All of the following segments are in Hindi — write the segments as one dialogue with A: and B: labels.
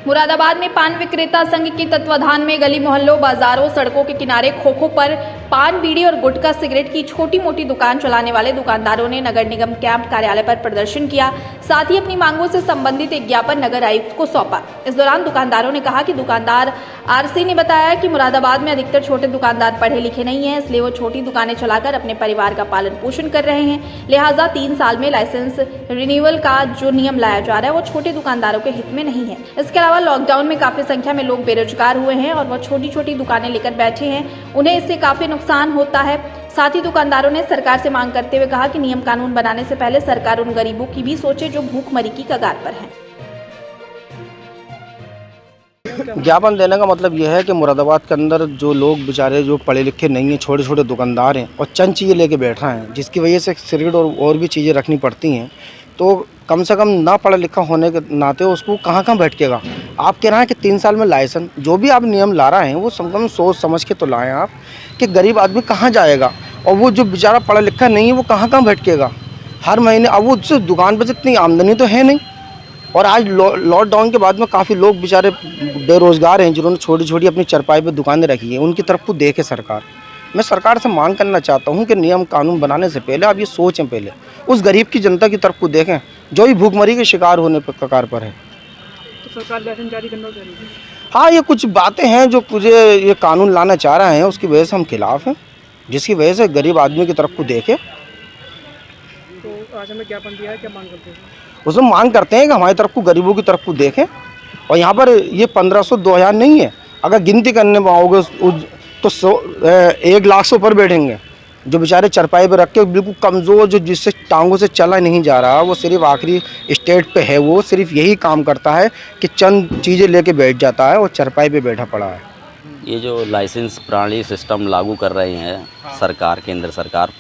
A: मुरादाबाद में पान विक्रेता संघ के तत्वाधान में गली मोहल्लों, बाजारों, सड़कों के किनारे खोखों पर पान, बीड़ी और गुटखा सिगरेट की छोटी मोटी दुकान चलाने वाले दुकानदारों ने नगर निगम कैंप कार्यालय पर प्रदर्शन किया। साथ ही अपनी मांगों से संबंधित एक ज्ञापन नगर आयुक्त को सौंपा। इस दौरान दुकानदारों ने कहा कि दुकानदार आरसी ने बताया कि मुरादाबाद में अधिकतर छोटे दुकानदार पढ़े लिखे नहीं हैं, इसलिए वो छोटी दुकानें चलाकर अपने परिवार का पालन पोषण कर रहे हैं। लिहाजा 3 साल में लाइसेंस रिन्यूअल का जो नियम लाया जा रहा है वो छोटे दुकानदारों के हित में नहीं है। इसके अलावा लॉकडाउन में काफी संख्या में लोग बेरोजगार हुए हैं और वह छोटी छोटी दुकानें लेकर बैठे हैं, उन्हें इससे काफी नुकसान होता है। साथ ही दुकानदारों ने सरकार से मांग करते हुए कहा कि नियम कानून बनाने से पहले सरकार उन गरीबों की भी सोचे जो भूखमरी की कगार पर हैं।
B: ज्ञापन देने का मतलब यह है कि मुरादाबाद के अंदर जो लोग बेचारे जो पढ़े लिखे नहीं हैं, छोटे छोटे दुकानदार हैं और चंद चीज़ें लेके बैठ रहे हैं, जिसकी वजह से सिगरेट और भी चीज़ें रखनी पड़ती हैं, तो कम से कम ना पढ़ा लिखा होने के नाते उसको कहाँ बैठेगा। आप कह रहे हैं कि 3 साल में लाइसेंस, जो भी आप नियम ला रहे हैं वो कम सोच समझ के तो लाएँ आप, कि गरीब आदमी कहाँ जाएगा और वो जो बेचारा पढ़ा लिखा नहीं है वो कहाँ बैठेगा हर महीने। अब वो उससे दुकान पर इतनी आमदनी तो है नहीं, और आज लॉकडाउन के बाद में काफ़ी लोग बेचारे बेरोज़गार हैं, जिन्होंने छोटी छोटी अपनी चरपाई पे दुकानें रखी हैं, उनकी तरफ को देखे सरकार। मैं सरकार से मांग करना चाहता हूं कि नियम कानून बनाने से पहले आप ये सोचें, पहले उस गरीब की जनता की तरफ को देखें जो भी भूखमरी के शिकार होने पर कगार पर है।
C: तो सरकार लाइसेंस जारी करना चाह रही है।
B: हाँ, ये कुछ बातें हैं जो ये कानून लाना चाह रहे हैं, उसकी वजह से हम खिलाफ हैं, जिसकी वजह से गरीब आदमी की तरफ को देखे।
C: तो आज हमें ज्ञापन दिया है, क्या मांग करते हैं? उसमें
B: मांग करते हैं कि हमारी तरफ को गरीबों की तरफ को देखें। और यहाँ पर ये 1500 2000 नहीं है, अगर गिनती करने में आओगे तो 1 लाख से ऊपर बैठेंगे जो बेचारे चरपाई पर रख के बिल्कुल कमज़ोर, जो जिससे टांगों से चला नहीं जा रहा, वो सिर्फ आखिरी स्टेज पे है, वो सिर्फ यही काम करता है कि चंद चीज़ें लेके बैठ जाता है और चरपाई पे बैठा पड़ा है।
D: ये जो लाइसेंस प्रणाली सिस्टम लागू कर रहे हैं सरकार, केंद्र सरकार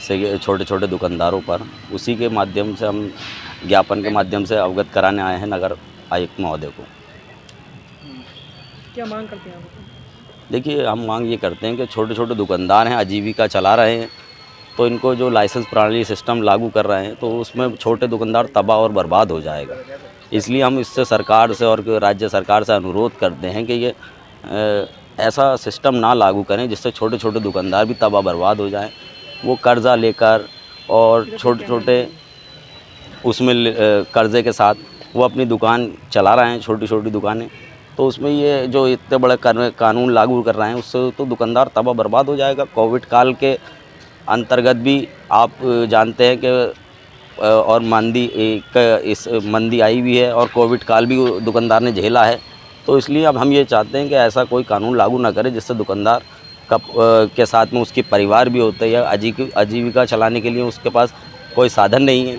D: से छोटे छोटे दुकानदारों पर, उसी के माध्यम से हम ज्ञापन के माध्यम से अवगत कराने आए हैं नगर आयुक्त महोदय को।
C: क्या मांग करते हैं आप?
D: देखिए, हम मांग ये करते हैं कि छोटे छोटे दुकानदार हैं, आजीविका चला रहे हैं, तो इनको जो लाइसेंस प्रणाली सिस्टम लागू कर रहे हैं तो उसमें छोटे दुकानदार तबाह और बर्बाद हो जाएगा। इसलिए हम इससे सरकार से और राज्य सरकार से अनुरोध करते हैं कि ये ऐसा सिस्टम ना लागू करें जिससे छोटे छोटे दुकानदार भी तबाह बर्बाद हो जाएं। वो कर्ज़ा लेकर और छोटे छोटे उसमें कर्ज़े के साथ वो अपनी दुकान चला रहे हैं, छोटी छोटी दुकानें, तो उसमें ये जो इतने बड़े कानून लागू कर रहे हैं उससे तो दुकानदार तबाह बर्बाद हो जाएगा। कोविड काल के अंतर्गत भी आप जानते हैं कि और मंदी आई भी है और कोविड काल भी दुकानदार ने झेला है, तो इसलिए अब हम ये चाहते हैं कि ऐसा कोई कानून लागू ना करें जिससे दुकानदार के साथ में उसके परिवार भी होते हैं या आजीविका चलाने के लिए उसके पास कोई साधन नहीं है।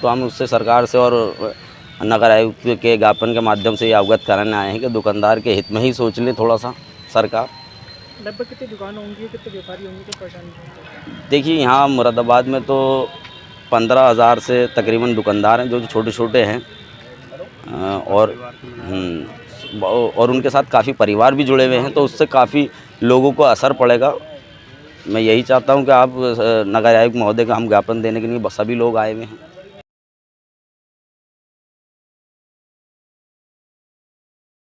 D: तो हम उससे सरकार से और नगर आयुक्त के ज्ञापन के माध्यम से ये अवगत कराने आए हैं कि दुकानदार के हित में ही सोच ले थोड़ा सा सरकार।
C: लगभग कितनी दुकान होंगी, कितने व्यापारी होंगे, क्या परेशानी?
D: देखिए, यहाँ मुरादाबाद में तो 15,000 से तकरीबन दुकानदार हैं जो छोटे छोटे हैं, और उनके साथ काफ़ी परिवार भी जुड़े हुए हैं, तो उससे काफ़ी लोगों को असर पड़ेगा। मैं यही चाहता हूँ कि आप नगर आयुक्त महोदय का हम ज्ञापन देने के लिए सभी लोग आए हुए हैं।